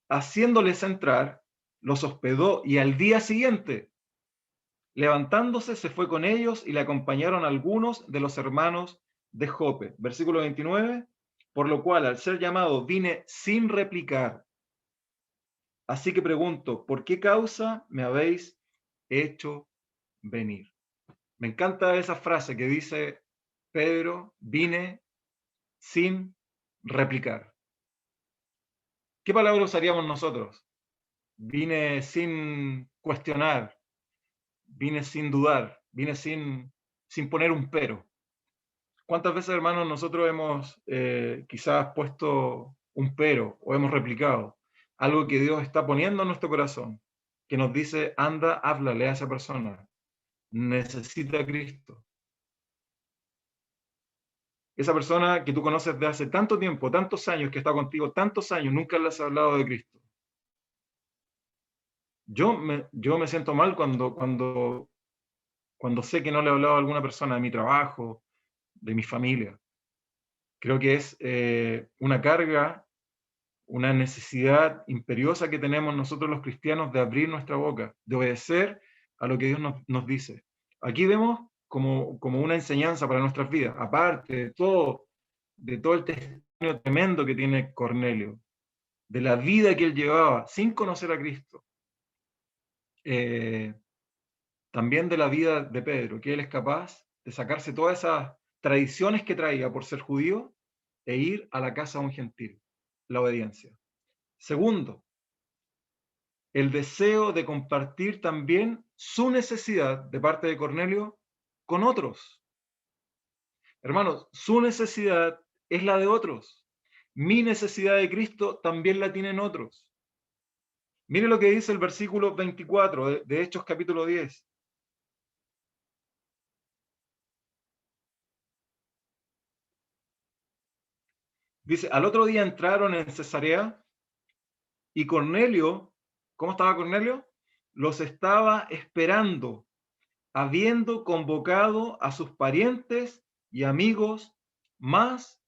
haciéndoles entrar, los hospedó y al día siguiente, levantándose, se fue con ellos y le acompañaron algunos de los hermanos de Jope. Versículo 29. Por lo cual, al ser llamado, vine sin replicar. Así que pregunto, ¿por qué causa me habéis hecho venir? Me encanta esa frase que dice Pedro, vine sin replicar. ¿Qué palabra usaríamos nosotros? Vine sin cuestionar, vine sin dudar, vine sin poner un pero. ¿Cuántas veces, hermanos, nosotros hemos quizás puesto un pero o hemos replicado algo que Dios está poniendo en nuestro corazón, que nos dice, anda, háblale a esa persona, necesita a Cristo? Esa persona que tú conoces de hace tanto tiempo, tantos años, que está contigo tantos años, nunca le has hablado de Cristo. Yo me siento mal cuando sé que no le he hablado a alguna persona de mi trabajo, de mi familia. Creo que es una carga, una necesidad imperiosa que tenemos nosotros los cristianos de abrir nuestra boca, de obedecer a lo que Dios nos dice. Aquí vemos como una enseñanza para nuestras vidas, aparte de todo el testimonio tremendo que tiene Cornelio, de la vida que él llevaba sin conocer a Cristo. También de la vida de Pedro, que él es capaz de sacarse todas esas tradiciones que traía por ser judío e ir a la casa de un gentil, la obediencia. Segundo, el deseo de compartir también su necesidad de parte de Cornelio con otros. Hermanos, su necesidad es la de otros. Mi necesidad de Cristo también la tienen otros. Mire lo que dice el versículo 24 de Hechos capítulo 10. Dice, al otro día entraron en Cesarea y Cornelio, ¿cómo estaba Cornelio? Los estaba esperando, habiendo convocado a sus parientes y amigos más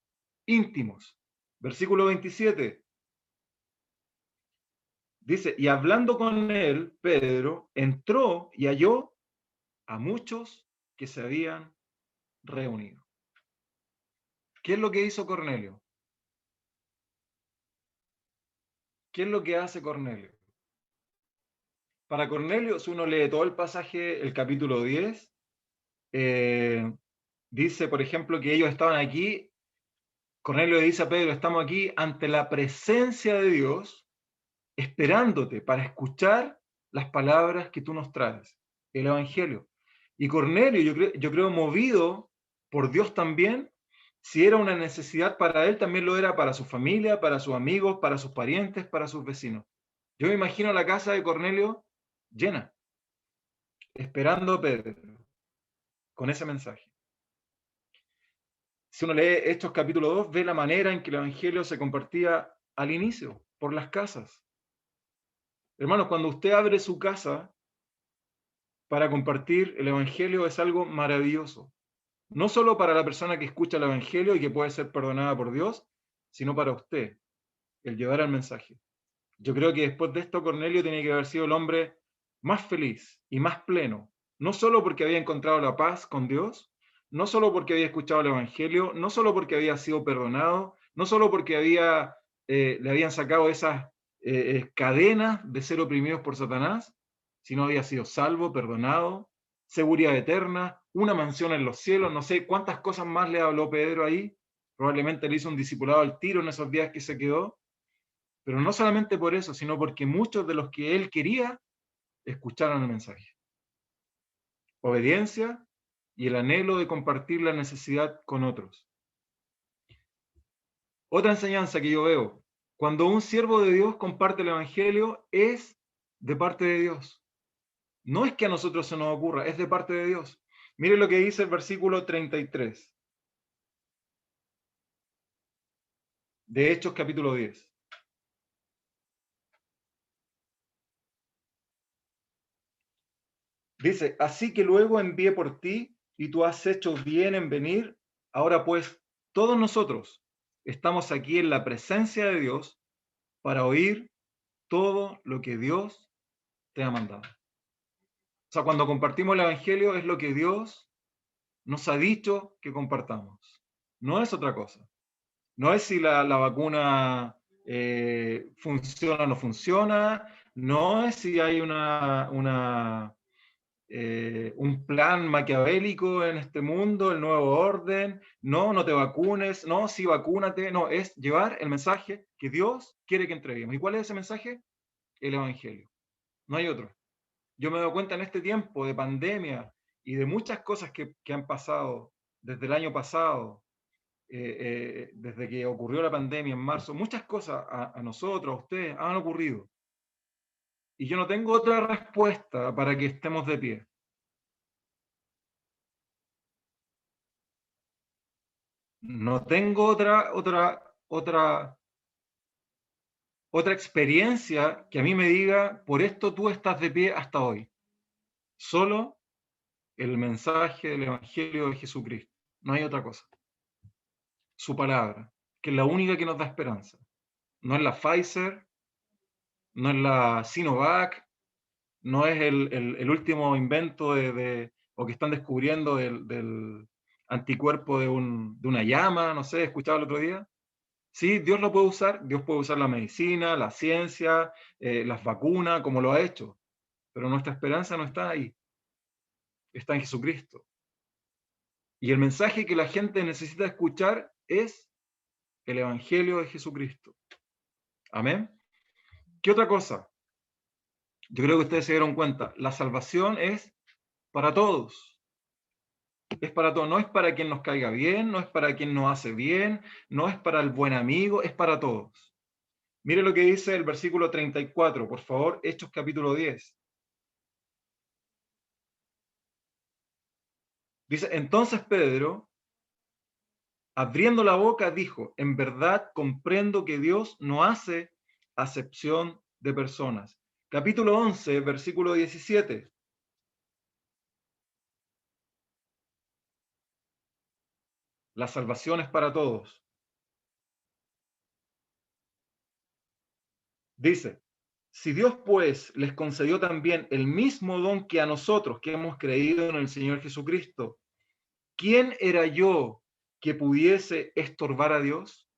íntimos. Versículo 27. Dice, y hablando con él, Pedro entró y halló a muchos que se habían reunido. ¿Qué es lo que hizo Cornelio? ¿Qué es lo que hace Cornelio? Para Cornelio, si uno lee todo el pasaje, el capítulo 10, dice, por ejemplo, que ellos estaban aquí. Cornelio le dice a Pedro, estamos aquí ante la presencia de Dios, esperándote para escuchar las palabras que tú nos traes, el Evangelio. Y Cornelio, yo creo movido por Dios también, si era una necesidad para él, también lo era para su familia, para sus amigos, para sus parientes, para sus vecinos. Yo me imagino la casa de Cornelio llena, esperando a Pedro, con ese mensaje. Si uno lee Hechos capítulo 2, ve la manera en que el Evangelio se compartía al inicio, por las casas. Hermanos, cuando usted abre su casa para compartir el Evangelio es algo maravilloso. No solo para la persona que escucha el Evangelio y que puede ser perdonada por Dios, sino para usted, el llevar el mensaje. Yo creo que después de esto Cornelio tiene que haber sido el hombre más feliz y más pleno, no solo porque había encontrado la paz con Dios, no solo porque había escuchado el Evangelio, no solo porque había sido perdonado, no solo porque le habían sacado esas cadenas de ser oprimidos por Satanás, sino había sido salvo, perdonado, seguridad eterna, una mansión en los cielos, no sé cuántas cosas más le habló Pedro ahí, probablemente le hizo un discipulado al tiro en esos días que se quedó, pero no solamente por eso, sino porque muchos de los que él quería escucharon el mensaje. Obediencia y el anhelo de compartir la necesidad con otros. Otra enseñanza que yo veo, cuando un siervo de Dios comparte el Evangelio, es de parte de Dios. No es que a nosotros se nos ocurra, es de parte de Dios. Mire lo que dice el versículo 33 de Hechos capítulo 10. Dice, así que luego envié por ti y tú has hecho bien en venir. Ahora pues, todos nosotros estamos aquí en la presencia de Dios para oír todo lo que Dios te ha mandado. O sea, cuando compartimos el Evangelio es lo que Dios nos ha dicho que compartamos. No es otra cosa. No es si la vacuna funciona o no funciona. No es si hay un plan maquiavélico en este mundo, el nuevo orden, no, no te vacunes, no, sí, vacúnate, no, es llevar el mensaje que Dios quiere que entreguemos. ¿Y cuál es ese mensaje? El Evangelio. No hay otro. Yo me doy cuenta en este tiempo de pandemia y de muchas cosas que han pasado desde el año pasado, desde que ocurrió la pandemia en marzo, muchas cosas a nosotros, a ustedes, han ocurrido. Y yo no tengo otra respuesta para que estemos de pie. No tengo otra experiencia que a mí me diga, por esto tú estás de pie hasta hoy. Solo el mensaje del Evangelio de Jesucristo. No hay otra cosa. Su palabra, que es la única que nos da esperanza. No es la Pfizer, no es la Sinovac, no es el último invento o que están descubriendo del anticuerpo de una llama, no sé, escuchaba el otro día. Sí, Dios lo puede usar, Dios puede usar la medicina, la ciencia, las vacunas, como lo ha hecho, pero nuestra esperanza no está ahí, está en Jesucristo. Y el mensaje que la gente necesita escuchar es el Evangelio de Jesucristo. Amén. ¿Qué otra cosa? Yo creo que ustedes se dieron cuenta, la salvación es para todos. Es para todos, no es para quien nos caiga bien, no es para quien nos hace bien, no es para el buen amigo, es para todos. Mire lo que dice el versículo 34, por favor, Hechos capítulo 10. Dice, entonces Pedro, abriendo la boca, dijo, en verdad comprendo que Dios no hace acepción de personas. Capítulo 11, versículo 17. La salvación es para todos. Dice, si Dios pues les concedió también el mismo don que a nosotros que hemos creído en el Señor Jesucristo, ¿quién era yo que pudiese estorbar a Dios?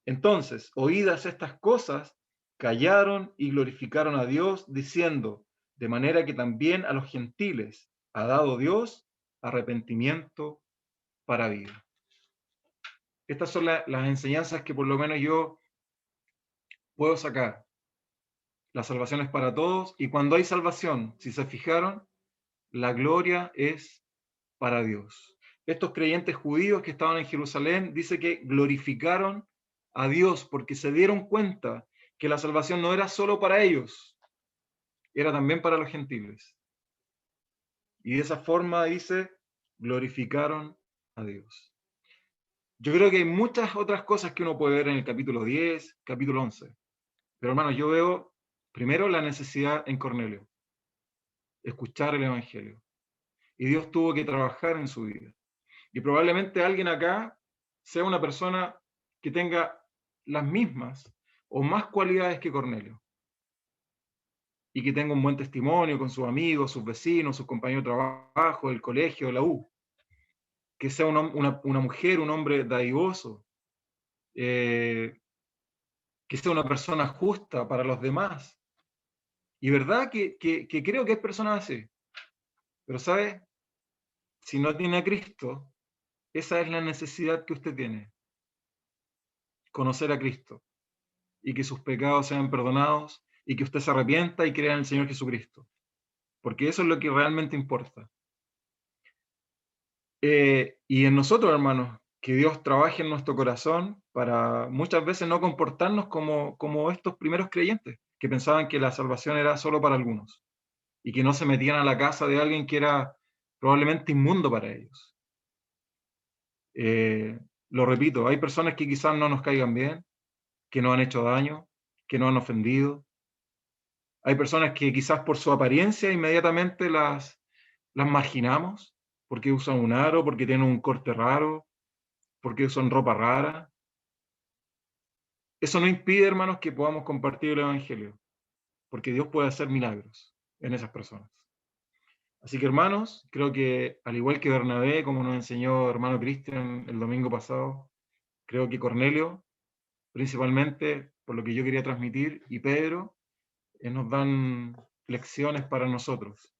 Entonces, oídas estas cosas, callaron y glorificaron a Dios, diciendo, de manera que también a los gentiles ha dado Dios arrepentimiento para vida. Estas son las enseñanzas que por lo menos yo puedo sacar. La salvación es para todos, y cuando hay salvación, si se fijaron, la gloria es para Dios. Estos creyentes judíos que estaban en Jerusalén, dice que glorificaron a Dios porque se dieron cuenta que la salvación no era solo para ellos, era también para los gentiles. Y de esa forma, dice, glorificaron a Dios. Yo creo que hay muchas otras cosas que uno puede ver en el capítulo 10, capítulo 11. Pero hermanos, yo veo primero la necesidad en Cornelio, escuchar el Evangelio. Y Dios tuvo que trabajar en su vida. Y probablemente alguien acá sea una persona que tenga las mismas o más cualidades que Cornelio. Y que tenga un buen testimonio con sus amigos, sus vecinos, sus compañeros de trabajo, del colegio, de la U. Que sea una mujer, un hombre dadivoso. Que sea una persona justa para los demás. Y verdad que creo que hay personas así. Pero ¿sabe? Si no tiene a Cristo, esa es la necesidad que usted tiene. Conocer a Cristo. Y que sus pecados sean perdonados. Y que usted se arrepienta y crea en el Señor Jesucristo. Porque eso es lo que realmente importa. Y en nosotros, hermanos, que Dios trabaje en nuestro corazón para muchas veces no comportarnos como estos primeros creyentes, que pensaban que la salvación era solo para algunos. Y que no se metían a la casa de alguien que era probablemente inmundo para ellos. Lo repito, hay personas que quizás no nos caigan bien, que nos han hecho daño, que nos han ofendido. Hay personas que quizás por su apariencia inmediatamente las marginamos, porque usan un aro, porque tienen un corte raro, porque usan ropa rara. Eso no impide, hermanos, que podamos compartir el Evangelio, porque Dios puede hacer milagros en esas personas. Así que, hermanos, creo que al igual que Bernabé, como nos enseñó hermano Cristian el domingo pasado, creo que Cornelio, principalmente por lo que yo quería transmitir, y Pedro, nos dan lecciones para nosotros,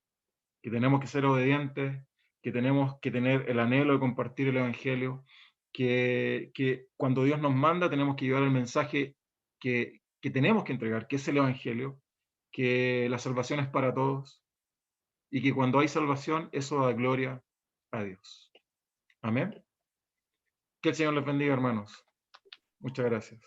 que tenemos que ser obedientes, que tenemos que tener el anhelo de compartir el Evangelio, que cuando Dios nos manda tenemos que llevar el mensaje que tenemos que entregar, que es el Evangelio, que la salvación es para todos, y que cuando hay salvación, eso da gloria a Dios. Amén. Que el Señor les bendiga, hermanos. Muchas gracias.